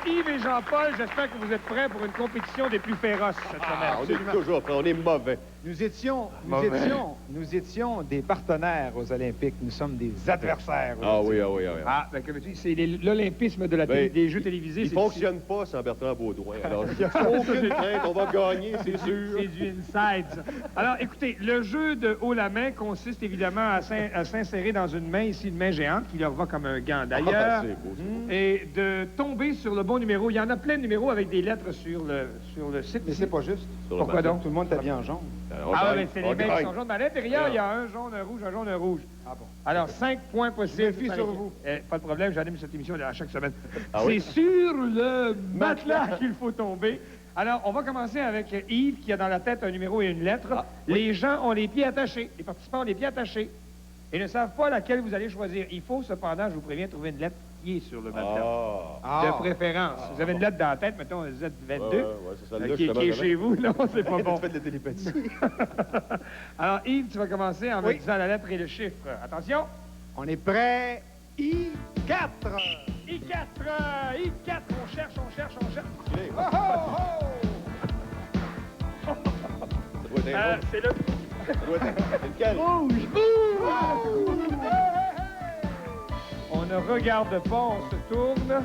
Yves et Jean-Paul, j'espère que vous êtes prêts pour une compétition des plus féroces cette semaine. On est toujours prêts, on est mauvais. Nous étions des partenaires aux Olympiques. Nous sommes des adversaires. Ah oui, ah oui, ah oui. Ah, ben, comme tu dis, c'est l'olympisme de des jeux télévisés. Il ne fonctionne pas sans Bertrand Baudouin. Alors, il n'y a aucune crainte, on va gagner, c'est sûr. C'est du inside, ça. Alors, écoutez, le jeu de haut la main consiste évidemment à s'insérer dans une main, ici une main géante, qui leur va comme un gant d'ailleurs. C'est beau, c'est beau. Et de tomber sur le bon numéro. Il y en a plein de numéros avec des lettres sur le site. Mais c'est pas juste. Pourquoi donc? Tout le monde est habillé en jaune. Ah oui, c'est les mains qui sont jaunes. Mais à l'intérieur, il y a un jaune, un rouge, un jaune, un rouge. Ah bon. Alors, 5 points possibles. Je me fie sur vous. Pas de problème, j'anime cette émission à chaque semaine. Ah c'est oui? sur le matelas qu'il faut tomber. Alors, on va commencer avec Yves, qui a dans la tête un numéro et une lettre. Ah, oui. Les gens ont les pieds attachés. Les participants ont les pieds attachés. Et ne savent pas laquelle vous allez choisir. Il faut, cependant, je vous préviens, trouver une lettre qui est sur le matelas. Ah. De préférence. Vous avez une lettre dans la tête, mettons Z22, Ouais, c'est celle-là, qui est chez vous. Non, c'est pas bon. Tu fais de la télépathie. Alors, Yves, tu vas commencer en me disant la lettre et le chiffre. Attention. On est prêt. I4. I4, I4, on cherche. Oh, oh, oh. Ça doit être un C'est le Ça doit être lequel? rouge. On ne regarde pas, on se tourne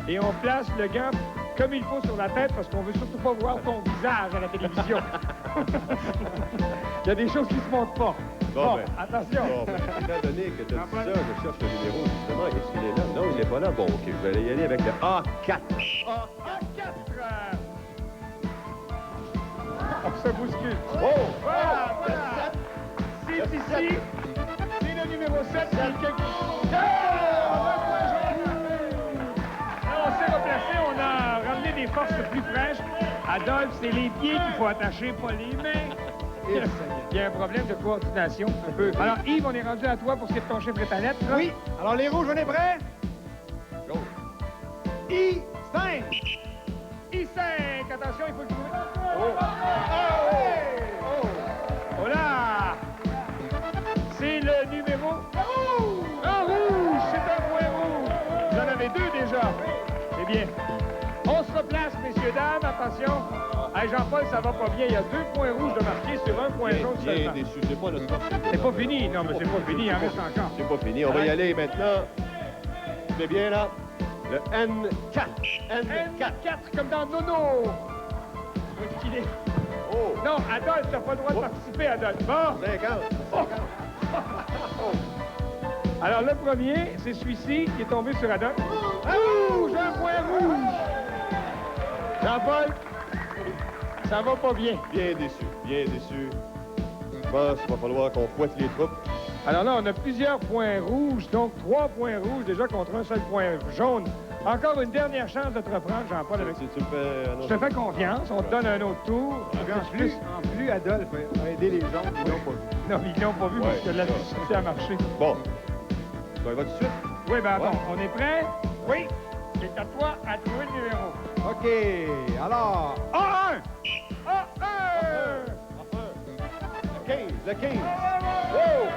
et on place le gant comme il faut sur la tête parce qu'on veut surtout pas voir ton visage à la télévision. Il y a des choses qui se montrent pas. Bon, ben. attention. Bon, ben, étant donné que tu as dit ça, je cherche le numéro, justement. Est-ce qu'il est là? Non, il n'est pas là. Bon, OK, je vais y aller avec le A4. A4. On se bouscule. Oh! Voilà. C'est ici. C'est le numéro 7. On s'est replacé. On a ramené des forces plus fraîches. Adolphe, c'est les pieds qu'il faut attacher, pas les mains. Il y a un problème de coordination un peu. Alors, Yves, on est rendu à toi pour ce qui est de ton chiffre et ta lettre. Oui. Alors, les rouges, on est prêts? Go. I5. I5. Attention, il faut le trouver. Oh! Oh là! C'est le numéro... Un rouge! C'est un point rouge! Vous en avez deux déjà. Eh bien, on se replace, messieurs, dames. Attention. Hey, Jean-Paul, ça va pas bien. Il y a 2 points rouges de marqués sur un point jaune Bien seulement. déçu, c'est pas notre force. C'est pas fini. Non, mais c'est pas fini. Il en reste encore. C'est pas fini. On va y aller maintenant. C'est bien là. Le N4. N4. N4, comme dans Nono. Où est-ce qu'il est? Oh! Non, Adolphe, t'as pas le droit de participer, Adolphe. Bon. 50. Alors, le premier, c'est celui-ci qui est tombé sur Adolphe. Rouge! Un point rouge! Jean-Paul, ça va pas bien. Bien déçu, bien déçu. Je pense qu'il va falloir qu'on fouette les troupes. Alors là, on a plusieurs points rouges, donc 3 points rouges déjà contre un seul point jaune. Encore une dernière chance de te reprendre, Jean-Paul. Avec... Si tu me fais un Je autre... te fais confiance, on te donne un autre tour. En plus, Adolphe a aidé les gens qui l'ont pas vu. Non, ils l'ont pas vu parce que la difficulté a marché. Bon. On y va tout de suite? Oui, ben attends, Ouais. on est prêt? Oui. C'est à toi à trouver le numéro. OK. Alors, A1! A1! Le 15, le 15. Oh!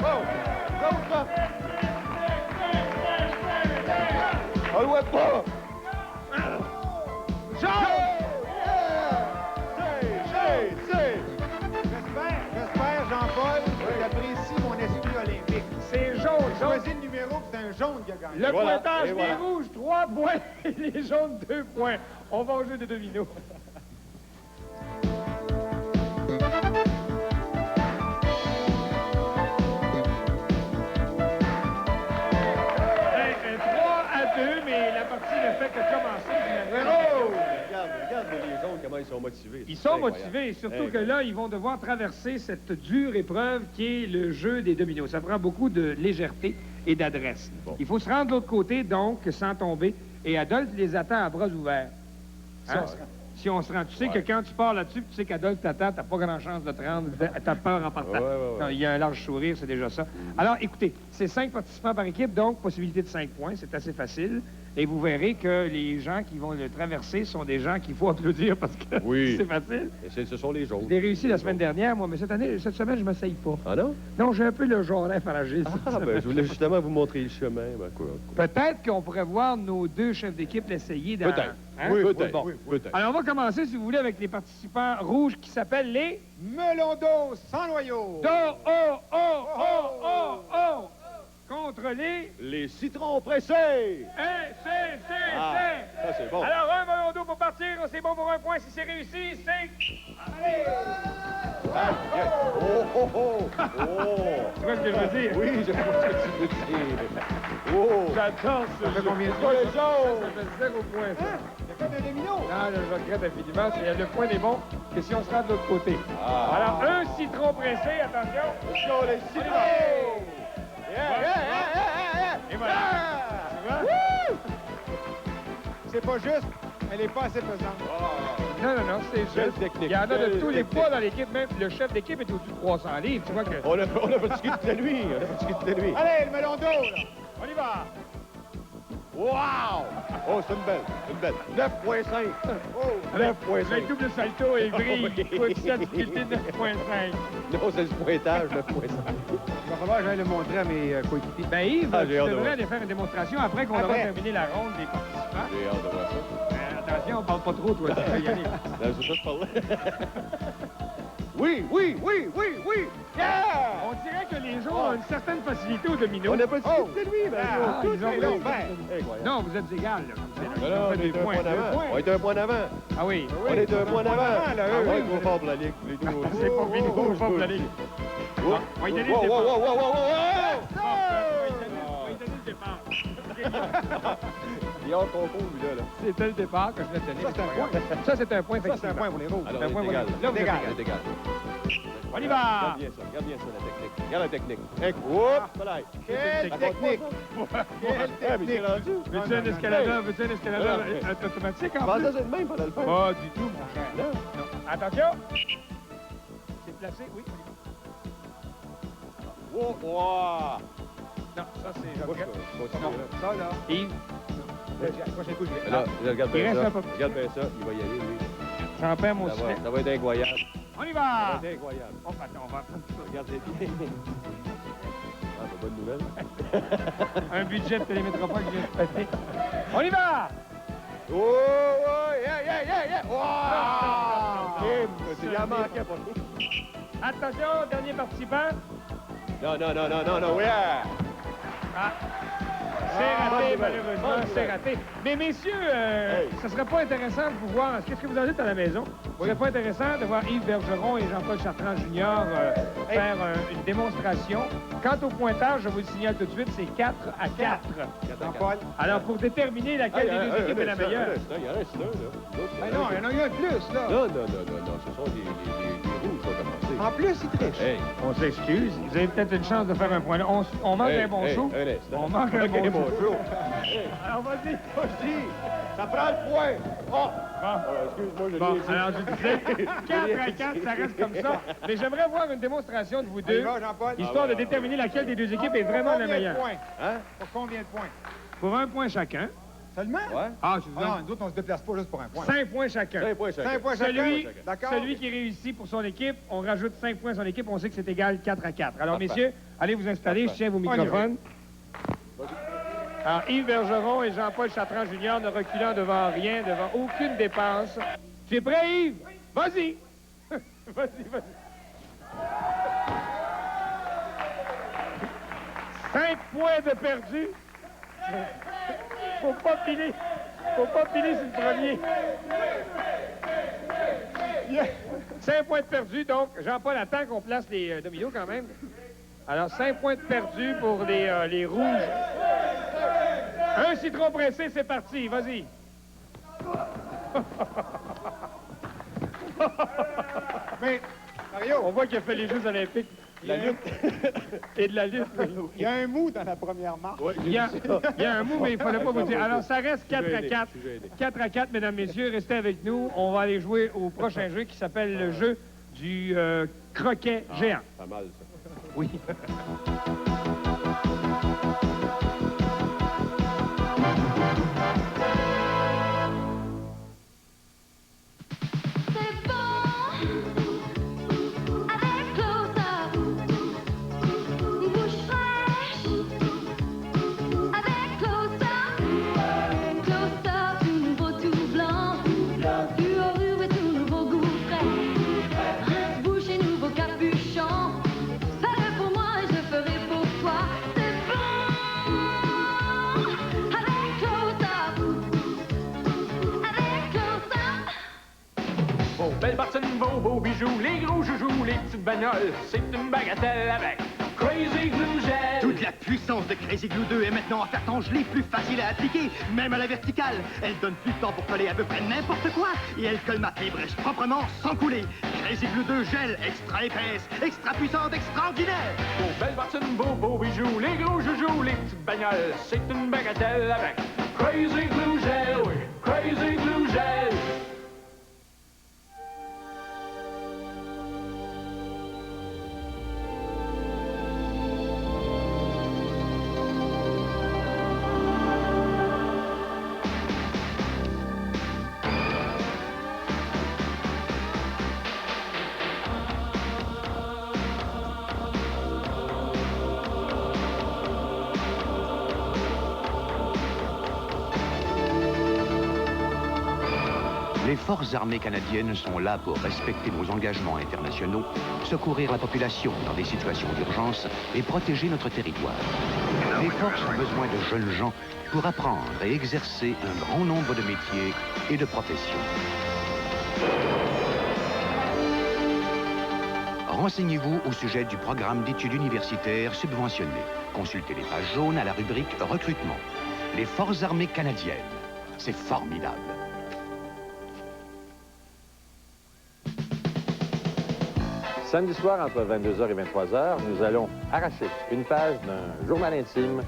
Oh! L'autre! On le voit pas! j'espère, Jean-Paul, que tu apprécies mon esprit olympique. C'est jaune, jaune. Choisis le numéro, puis c'est un jaune qui a gagné. Le voilà, pointage et des voilà. rouges, 3 points. Et les jaunes, 2 points. On va au jeu de dominos. Hey, 3-2, mais la partie ne fait que commencer. Finalement. Regarde les jaunes, comment ils sont motivés. Ils sont motivés, surtout que là, ils vont devoir traverser cette dure épreuve qui est le jeu des dominos. Ça prend beaucoup de légèreté et d'adresse. Bon. Il faut se rendre de l'autre côté, donc, sans tomber. Et Adolphe les attend à bras ouverts. Hein? si on se rend. Tu sais que quand tu pars là-dessus, tu sais qu'Adolphe t'attend, t'as pas grand chance de te rendre, t'as peur en partant. Ouais. Il y a un large sourire, c'est déjà ça. Alors, écoutez, c'est 5 participants par équipe, donc possibilité de 5 points, c'est assez facile. Et vous verrez que les gens qui vont le traverser sont des gens qu'il faut applaudir parce que c'est facile. Et ce sont les jaunes. Je l'ai réussi la semaine dernière, moi, mais cette semaine, je ne m'essaye pas. Ah non? Non, j'ai un peu le genre fragile. Je voulais justement vous montrer le chemin. Peut-être qu'on pourrait voir nos 2 chefs d'équipe l'essayer dans... Peut-être. Hein? Oui, Bon. peut-être. Alors, on va commencer, si vous voulez, avec les participants rouges qui s'appellent les... Melon d'eau sans noyau. Do-O-O-O-O-O. Contre Les citrons pressés. Ça, c'est bon. Alors, un melon d'eau pour partir. C'est bon pour 1 point si c'est réussi. 5. Allez! Tu vois ce que je veux dire? Oui, je vois ce que tu veux dire. J'adore ça. Ça fait combien de Pas les jaunes. Ça fait 0 point, ça. C'est comme un domino. Non, je regrette infiniment. C'est le point des bons que si on se rend de l'autre côté. Ah. Alors, un citron pressé, attention. Attention, les citrons. Et voilà. Tu vois? C'est pas juste. Elle est pas assez pesante. Non, c'est Quelle juste. technique, Il y en a de quelle tous les technique. poids dans l'équipe. Même le chef d'équipe est au-dessus de 300 livres. Tu vois que... On a fatigué toute la nuit. Allez, le melon d'eau, là. On y va. Wow! Oh, c'est une belle. 9,5. Oh, 9,5. Avec double salto et brille. Oui. Coefficient de difficulté 9.5. Non, c'est le pointage, 9,5. Il va falloir que j'aille le montrer à mes coéquipiers. Ben Yves, Ah, tu j'ai hâte de devrais voir. aller faire une démonstration après qu'on aura Après. terminé la ronde des participants. J'ai hâte de voir ça. Attention, on parle pas trop, toi. Tu peux y aller. Non, c'est ça que je parlais. Oui! Yeah! On dirait que les gens ont une certaine facilité au domino. On n'a pas discuté de lui, mais Ah, tout ils ont est raison. incroyable. Non, vous êtes égal, là. Comme c'est, là. Non, on Vous faites est des un points. point d'avant. On est un point d'avant. Ah oui. On est un point d'avant. là, eux. On est trop fort pour la Ligue. Les deux. C'est pas fini, trop fort pour la Ligue. Oh, On va y donner le wow, départ. wow, wow, wow, wow, wow. On va y donner le départ. Il est hors concours, lui, là. C'était le départ que je vais te donner. Ça, c'est un point. Ça, c'est un point, Ça, c'est un effectivement. point pour les rouges. Alors, C'est un on point est pour égal. les- là, vous êtes égal. On est égal. On y va. Regarde bien ça, la technique. Oups, voilà. Quelle technique. Quelle technique. Veux-tu un escaladeur? Veux-tu un escaladeur automatique en Comment plus? ça, c'est de même pendant le faire? Pas du tout, mon cher. Non. Non. Attention. C'est placé, oui. Wow, wow. Non, ça, c'est... Moi, je Non, continue, ça, là. Yves, Le prochain coup, je vais... là. Là, regarde Il bien reste ça. un peu. Regarde bien ça. Il va y aller, lui. j'en perds mon sifflet. Ça va être incroyable. On y Ça va. va être incroyable. On va prendre ça. Regardez bien. Ah, c'est bonne nouvelle. Un budget de télémétropole pas que je viens de passer. On y va! Oh, ouais, yeah! Wow! Il en manquait pas. Attention, dernier participant. Non, yeah! Ah, c'est raté, bonne malheureusement, nouvelle. c'est raté. Mais messieurs, Hey. ça serait pas intéressant de vous voir... Qu'est-ce que vous en dites à la maison? Ce serait pas intéressant de voir Yves Bergeron et Jean-Paul Chartrand Jr. faire une démonstration. Quant au pointage, je vous le signale tout de suite, c'est 4 à 4. Jean-Paul. Alors, pour déterminer laquelle des deux équipes est la meilleure... Il y en reste un, là. Ben non, il y en a eu un de plus, là. Non, ce sont des rouges qui ont commencé. En plus, il triche. Hey, On s'excuse. Vous avez peut-être une chance de faire un point. Là, on manque un bon show. Un instant. On manque un bon show. show. Alors, vas-y. Ça prend le point. Oh! Bon. Excuse-moi, je Bon, l'ai dit. alors je disais, 4 à 4, ça reste comme ça. Mais j'aimerais voir une démonstration de vous On y deux, va, Jean-Paul. histoire de déterminer laquelle des deux équipes est vraiment la meilleure. Combien de points? Hein? Pour combien de points? Pour 1 point chacun. Seulement? Ouais. Ah, je Ah non, nous autres, on se déplace pas juste pour un point. 5 points chacun. 5 points chacun. 5 points chacun. Celui, D'accord. celui qui réussit pour son équipe, on rajoute 5 points à son équipe, on sait que c'est égal 4 à 4. Alors, Parfait. messieurs, allez vous installer, je tiens vos y va. microphones. Alors, Yves Bergeron et Jean-Paul Chartrand Jr. ne reculant devant rien, devant aucune dépense. Tu es prêt, Yves? Vas-y! Vas-y. 5 points de perdu. Faut pas piler sur le premier. 5 points de perdu, donc Jean-Paul attend qu'on place les dominos quand même. Alors, 5 points de perdu pour les rouges. Un citron pressé, c'est parti, vas-y. Mais, Mario, On voit qu'il a fait les Jeux olympiques. La lutte. Et de la lutte. Il y a un mou dans la première marche. Ouais, Il y a un mot, mais il ne fallait pas vous dire. Alors, ça reste 4 à 4. Je suis gêné. 4 à 4, mesdames, messieurs. Restez avec nous. On va aller jouer au prochain jeu qui s'appelle le jeu du croquet géant. Pas mal, ça. Oui. C'est bon, avec close-up, bouche fraîche, avec close-up, close-up, tout nouveau, tout blanc, fluorure et tout nouveau goût frais, rince-bouche et nouveau capuchon, fais-le pour moi et je ferai pour toi, c'est bon, avec close-up, avec close-up. Vos belles bottines, vos beaux bijoux, les gros joujoux, les petites bagnoles, c'est une bagatelle avec Crazy Glue Gel. Toute la puissance de Crazy Glue 2 est maintenant en carton-gelé, plus facile à appliquer, même à la verticale. Elle donne plus de temps pour coller à peu près n'importe quoi et elle colmate les brèches proprement sans couler. Crazy Glue 2 gel, extra épaisse, extra puissante, extraordinaire. Vos belles bottines, vos beaux bijoux, les gros joujoux, les petites bagnoles, c'est une bagatelle avec Crazy Glue Gel, oui, Crazy Glue Gel. Les forces armées canadiennes sont là pour respecter nos engagements internationaux, secourir la population dans des situations d'urgence et protéger notre territoire. Les forces ont besoin de jeunes gens pour apprendre et exercer un grand nombre de métiers et de professions. Renseignez-vous au sujet du programme d'études universitaires subventionné. Consultez les pages jaunes à la rubrique recrutement. Les forces armées canadiennes, c'est formidable. Samedi soir, entre 22h et 23h, nous allons arracher une page d'un journal intime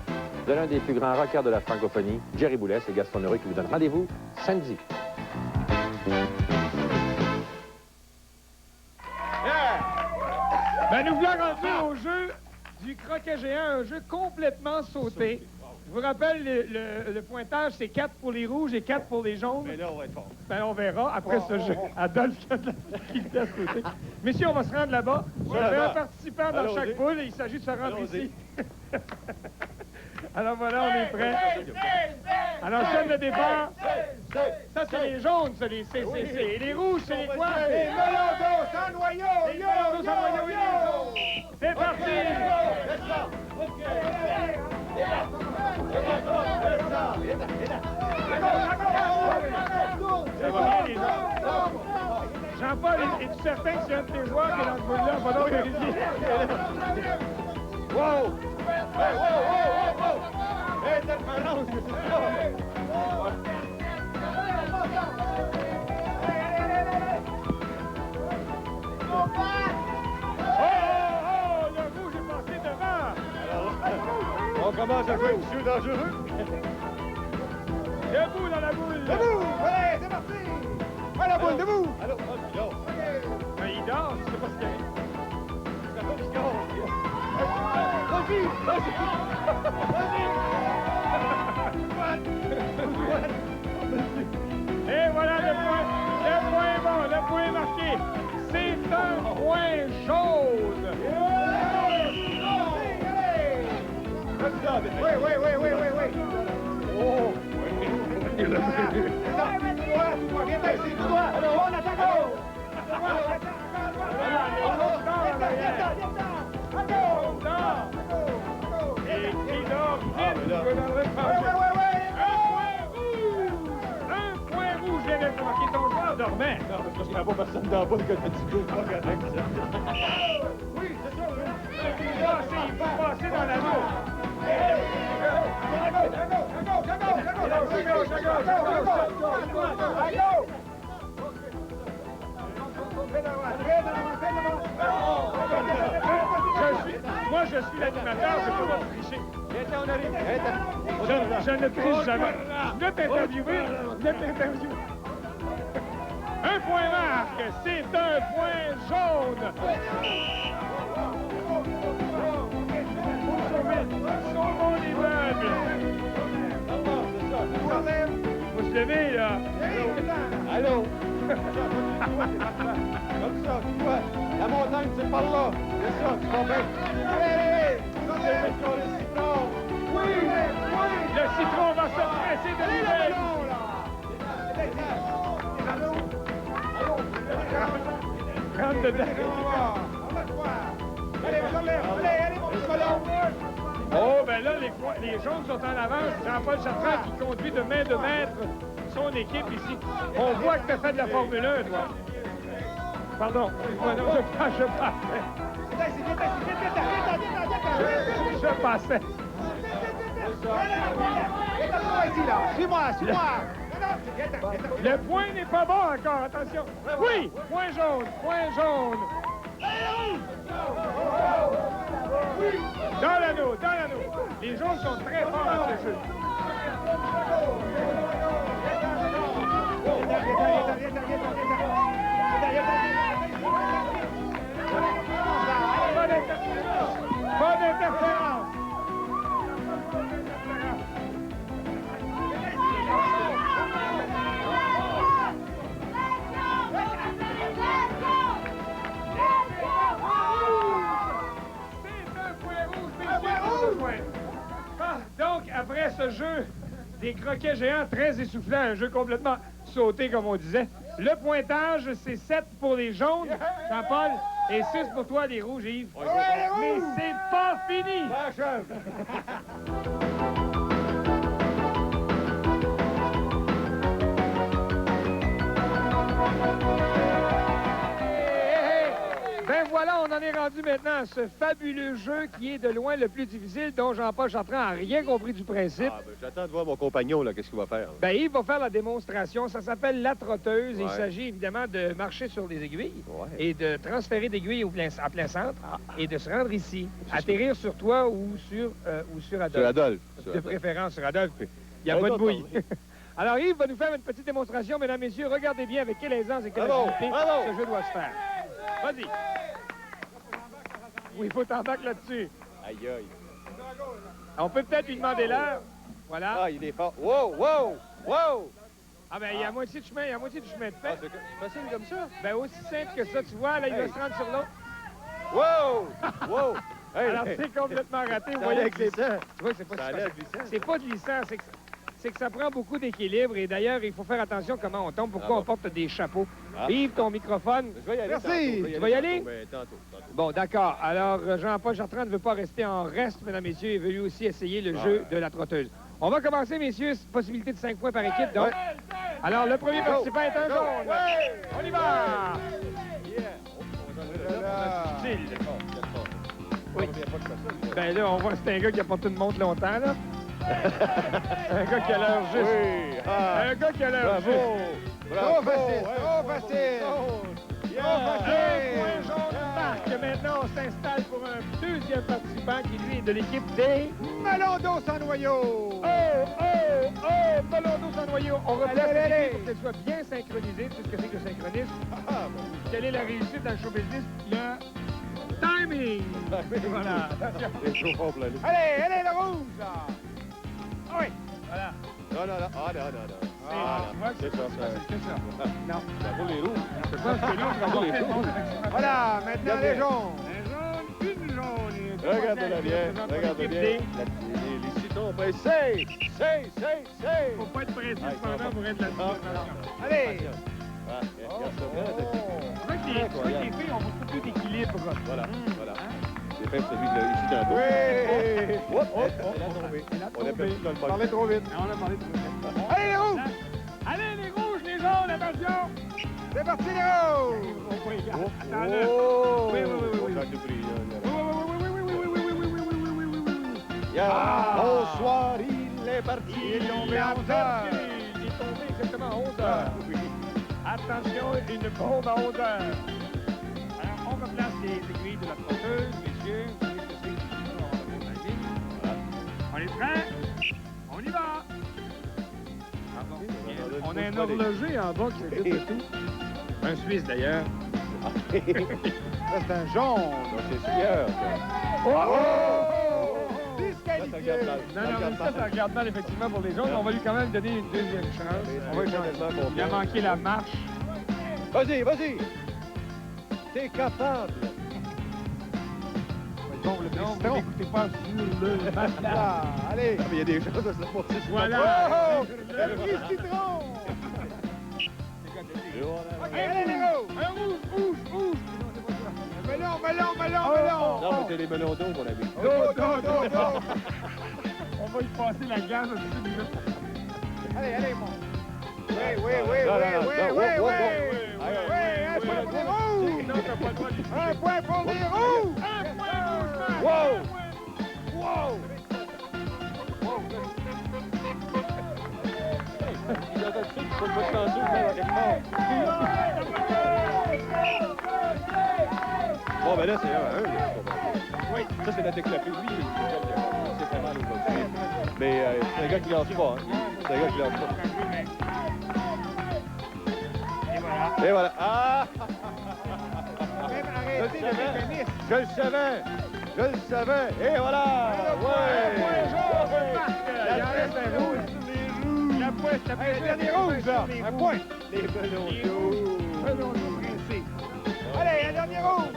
de l'un des plus grands rockers de la francophonie, Jerry Boulet. C'est Gaston Leroy qui vous donne rendez-vous samedi. Ben, nous voulons rentrer au jeu du croquet géant, un jeu complètement sauté. Je vous rappelle, le pointage, c'est 4 pour les rouges et 4 pour les jaunes. Mais là, on va être fort. Ben, on verra après ce jeu. Adolphe, qui a de la difficulté à sauter. Messieurs, on va se rendre là-bas. Vous avez un participant dans Allons-y. chaque poule et il s'agit de se rendre Allons-y. ici. Alors voilà, on est prêts. Alors, je donne le départ. Ça, c'est les jaunes, ça, les C. Et les rouges, c'est les quoi? Les melons d'eau sans noyau! Les melons d'eau sans noyau et les jaunes. C'est parti! Jean-Paul, es-tu certain que c'est un de tes joueurs qui est dans ce bout-là? Pas d'autre que ici. Wow! Oh, le rouge est passé devant! On commence à jouer un petit jeu dangereux. Debout dans la boule! Debout! Allez, c'est parti! Ouais, la boule, debout! Allô, non. Ben, il dort, je sais pas ce qu'il y a. Et voilà le point est bon, le point est marqué. C'est un point jaune. Oui. Oh! Un point rouge, vient d'être marqué. Ton joueur dormait. Non, parce que je ne pas personne dans la boule que tu joues pas avec ça. Oui, c'est ça, Il faut passer dans la boule. Je Moi, je suis l'animateur, je peux pas tricher. Viens, on arrive. Je ne triche jamais. Je t'interviewer, je t'interviewer. Un point marque, c'est un point jaune. Sauvons les meubles. Faut se lever, là. Allô? Comme ça, tu vois. La montagne, c'est par là. C'est ça, tu vas bien. Allez, sur le citron. Oui, oui. Le citron va se presser de lui-même. Rentre dedans. Oh, ben là, les jaunes sont en avance. Jean-Paul Chartrand qui conduit de main de maître son équipe ici. On voit que tu as fait de la Formule 1, toi. Pardon. Non, je passais. Je passais. Suis-moi, suis-moi. Le point n'est pas bon encore, attention. Oui, point jaune, point jaune. Dans l'anneau, dans l'anneau. Les jaunes sont très forts à ce jeu. Bonne interférence. Donc, après ce jeu des croquets géants très essoufflant, un jeu complètement sauté, comme on disait, le pointage, c'est 7 pour les jaunes, Jean-Paul, et 6 pour toi, les rouges, Yves. Mais c'est pas fini! Ben voilà, on en est rendu maintenant à ce fabuleux jeu qui est de loin le plus difficile, dont Jean-Paul Chartrand n'a rien compris du principe. Ah, ben, j'attends de voir mon compagnon, là, qu'est-ce qu'il va faire. Ben, Yves va faire la démonstration. Ça s'appelle la trotteuse. Ouais. Il s'agit évidemment de marcher sur des aiguilles Ouais. et de transférer d'aiguilles en plein centre et de se rendre ici, atterrir sur toi ou sur Adolphe. Sur Adolphe. De préférence sur Adolphe. Il n'y a pas de bouille. Alors, Yves va nous faire une petite démonstration. Mesdames, Messieurs, regardez bien avec quelle aisance et quelle agilité ce jeu doit se faire. Vas-y. Oui, il faut t'embarquer là-dessus. Aïe, aïe. On peut peut-être lui demander l'heure. Voilà. Ah, il est fort. Wow, wow, wow! Ah, ben, il y a moitié de chemin, il y a moitié du chemin de Ah, fait. c'est facile comme ça? Ben, aussi simple que ça, tu vois, là, il va se rendre sur l'autre. Wow! Wow! Hey, Alors, hey. c'est complètement raté. Vous Ça voyez allait que c'est glissant. Tu vois que c'est pas Ça si allait facile. glissant. C'est pas glissant, c'est que ça prend beaucoup d'équilibre. Et d'ailleurs, il faut faire attention comment on tombe, pourquoi on porte des chapeaux. Ah. Yves, ton microphone. Je vais y aller. Merci. Tantôt. Tu vas y aller? Tantôt, mais tantôt. Bon, d'accord. Alors, Jean-Paul Chartrand ne veut pas rester en reste, mesdames, messieurs. Il veut lui aussi essayer le jeu de la trotteuse. On va commencer, messieurs. Possibilité de 5 points par équipe. Donc, alors, le premier participant est un jaune. On y va! Style. Oui. Ben là, on voit que c'est un gars qui a porté une montre longtemps, là. Un gars qui a l'air juste. Oui! Ah. Un gars qui a l'air Bravo! juste. Trop facile, trop facile. Un point jaune marque. Maintenant, on s'installe pour un deuxième participant qui, lui, est de l'équipe des... Melon d'eau sans noyau. Ballon d'eau sans noyau. On replace Allez, les allez. équipes pour qu'elles soient bien synchronisées. Tu sais ce que c'est que le synchronisme? Quelle est la réussite dans le show business? Le timing. Voilà, attention. C'est trop fort pour la lutte. Allez, allez, le rouge. là. Ah oui, voilà. Non, non, non. Ah, non, non, non. Tu vois que C'est ça, ça. C'est ça. Non. Ça vaut les rouges. Je pense que l'autre va porter le monde avec son Voilà, maintenant les jaunes. Un jaune, une jaune. et deux Regarde-la qui bien, représentent regarde l'équipe bien. des- Les citrons, ben, c'est. Faut pas être pressé cependant pour être là-dessus. Allez. Ah, regarde ça bien. C'est vrai que les filles ont beaucoup plus d'équilibre. Voilà, voilà. J'ai fait celui de ici tantôt. Oui. Elle a tombé. On a perdu dans le Parlez trop vite. On a parlé de ça. Allez, les rouges. Allez, les rouges, les jaunes, attention! C'est parti, les rouges. Attends-le. Oh! Oui, oui, oui, oui, oui. Ça a tout pris, là. Oui. Yeah. Bonsoir, il est parti. Il est tombé à 11 heures. Il est tombé exactement à 11 heures. Attention, une bombe à 11 heures. Alors, on replace les aiguilles de la trotteuse, messieurs. Vous savez ce que c'est. On a un horloger en bas qui s'occupe de tout. Un Suisse, d'ailleurs. Ça, c'est un jaune. C'est sueur, ça. Disqualifié. Non, mais ça regarde mal, effectivement, pour les jaunes. On va lui quand même donner une deuxième chance. On va lui changer ça. Il a manqué la marche. Vas-y, vas-y. T'es capable. Bon, le non, vous n'écoutez pas sur le matelas. Ah, allez. Il y a des choses à se passer. Voilà. Oh, le prix citron. Allez, les gars. Un rouge. Melon. Non, mais c'est les melons d'eau qu'on a vu. On va y passer la gaz au-dessus du jeu. Allez, mon. Oui. Un point pour les rouges. Non, t'as pas le droit de Un point pour les rouges. Un point rouge, man. Wow! Il y a des trucs qui sont pas tendus, mais quelque part. Bon, ben là, c'est 1-1. Oui. Ça, c'est la déclapée. Lui, c'est pas mal aujourd'hui. Mais c'est un gars qui lance pas. Hein. C'est un gars qui lance pas. Et voilà. Ah! Arrêtez le mécanisme. Je le savais. Et voilà! Ouais! Il en reste un rouge. La pointe, ça fait Un dernier rouge, là. Un point. Les melons d'eau. Melons d'eau rincés. Allez, un dernier rouge.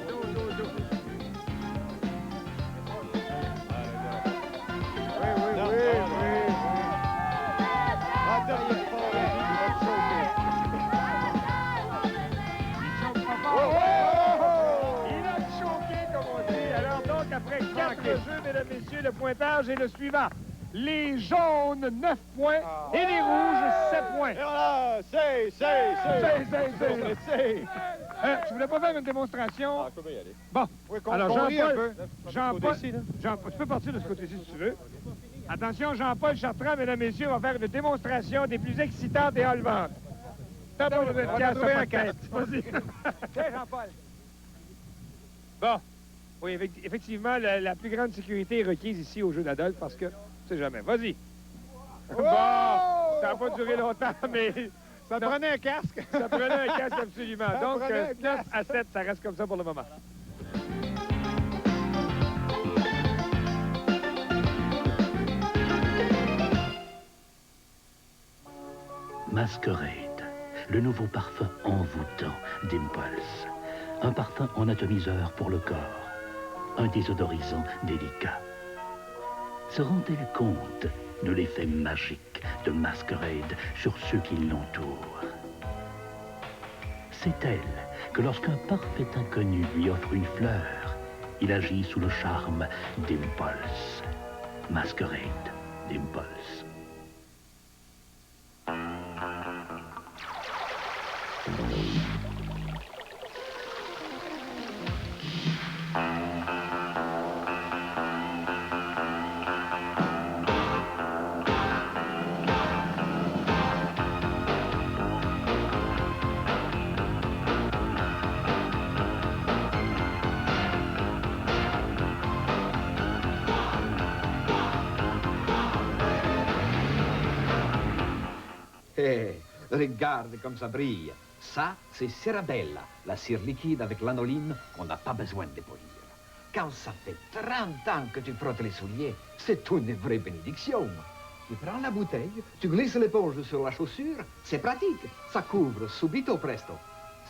Oui. Un dernier fort, il va te choquer. Il a choqué, comme on dit. Alors donc, après 4 jeux, mesdames, messieurs, le pointage est le suivant. Les jaunes, 9 points, et les rouges, 7 points. Et voilà! C'est! Tu voulais pas faire une démonstration? Ah, je peux y aller. Bon. Oui, Alors, qu'on rit un peu. Jean-Paul, tu peux partir de ce côté-ci si tu veux. Attention, Jean-Paul Chartrand, mesdames, messieurs, va faire une démonstration des plus excitantes et enlevantes. T'as pas besoin de On a casque, trouvé pas un de tête. Vas-y. Tiens, Jean-Paul. Bon. Oui, effectivement, la plus grande sécurité est requise ici au jeu d'Adolphe parce que, tu sais jamais. Vas-y. Bon, ça n'a pas duré longtemps, mais... Ça prenait un casque. Ça prenait un casque, absolument. Ça Donc, prenait un 9 casque. à 7, ça reste comme ça pour le moment. Masquerade, le nouveau parfum envoûtant d'Impulse. Un parfum en atomiseur pour le corps. Un désodorisant délicat. Se rend-elle compte de l'effet magique de Masquerade sur ceux qui l'entourent? C'est elle que lorsqu'un parfait inconnu lui offre une fleur, il agit sous le charme d'Impulse. Masquerade d'Impulse. Regarde comme ça brille. Ça, c'est Cerabella, la cire liquide avec l'anoline qu'on n'a pas besoin de polir. Quand ça fait 30 ans que tu frottes les souliers, c'est une vraie bénédiction. Tu prends la bouteille, tu glisses l'éponge sur la chaussure, c'est pratique. Ça couvre subito presto.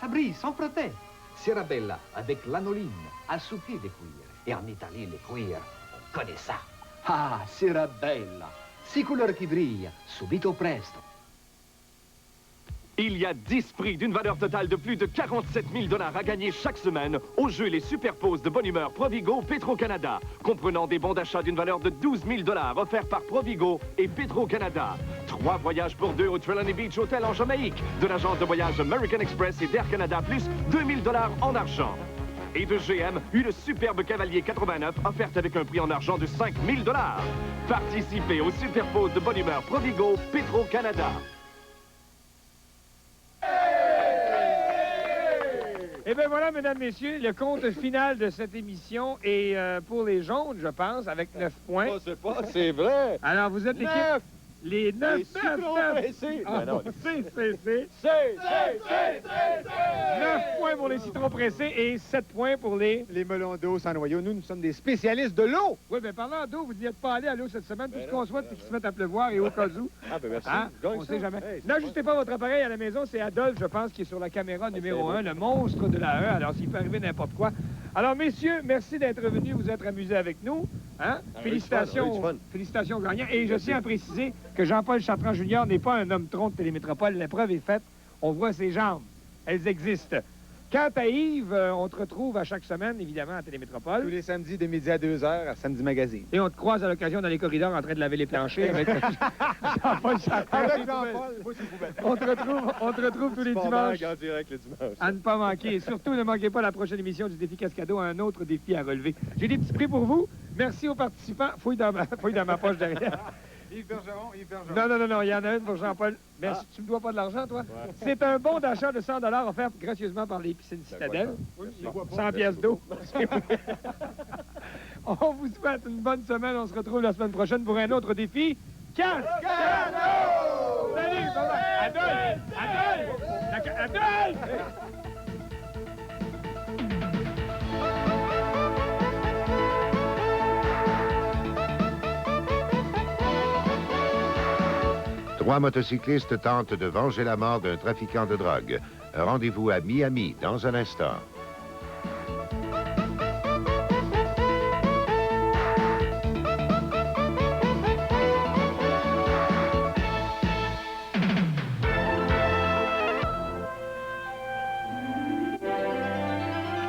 Ça brille sans frotter. Cerabella avec l'anoline, assoupli de cuir. Et en Italie, le cuir, on connaît ça. Ah, Cerabella, 6 couleurs qui brillent, subito presto. Il y a 10 prix d'une valeur totale de plus de 47 000 $ à gagner chaque semaine au jeu Les Superposes de bonne humeur Provigo Petro-Canada, comprenant des bons d'achat d'une valeur de 12 000 $ offerts par Provigo et Petro-Canada. 3 voyages pour 2 au Trelawney Beach Hotel en Jamaïque, de l'agence de voyage American Express et d'Air Canada, plus 2 000 $ en argent. Et de GM, une superbe Cavalier 89 offerte avec un prix en argent de 5 000 $. Participez aux Superposes de bonne humeur Provigo Petro-Canada. Eh bien voilà, mesdames, messieurs, le compte final de cette émission est pour les jaunes, je pense, avec 9 points. C'est vrai. Alors, vous êtes Les 9, Les citrons pressés. Ah, Ben non, c'est. C'est. 9 points pour les citrons pressés et 7 points pour les... Les melons d'eau sans noyau. Nous sommes des spécialistes de l'eau. Oui, mais parlant d'eau, vous n'y êtes pas allé à l'eau cette semaine. Tout ce Ben qu'on non, souhaite, ben c'est qu'il non. se mette à pleuvoir et au cas où. Ah, ben merci. Hein? Je gagne On ça. sait jamais. Hey, c'est N'ajustez pas votre appareil à la maison. C'est Adolphe, je pense, qui est sur la caméra numéro 1, le monstre de la E. Alors, s'il peut arriver n'importe quoi. Alors, messieurs, merci d'être venus vous être amusés avec nous. Hein? Félicitations, du fun. félicitations aux gagnants. Et je tiens à préciser que Jean-Paul Chartrand Jr. n'est pas un homme tronc de Télémétropole. L'épreuve est faite. On voit ses jambes. Elles existent. Quant à Yves, on te retrouve à chaque semaine, évidemment, à Télémétropole. Tous les samedis de midi à 2h à Samedi Magazine. Et on te croise à l'occasion dans les corridors en train de laver les planchers avec Jean-Paul Chartrand. Avec Jean-Paul. Moi, c'est poubelle. On te retrouve tous les Sport dimanches. en direct le dimanche. À ne pas manquer. Et surtout, ne manquez pas la prochaine émission du Défi Cascado, un autre défi à relever. J'ai des petits prix pour vous. Merci aux participants. Fouille dans ma poche derrière. Yves Bergeron. Non, il y en a une pour Jean-Paul. Merci. Tu me dois pas de l'argent, toi? Ouais. C'est un bon d'achat de 100 $ offert gracieusement par les piscines Citadelle. Oui, 100 pièces d'eau. On vous souhaite une bonne semaine. On se retrouve la semaine prochaine pour un autre défi. Cascado! Salut! Adolphe! Adolphe! Trois motocyclistes tentent de venger la mort d'un trafiquant de drogue. Rendez-vous à Miami dans un instant.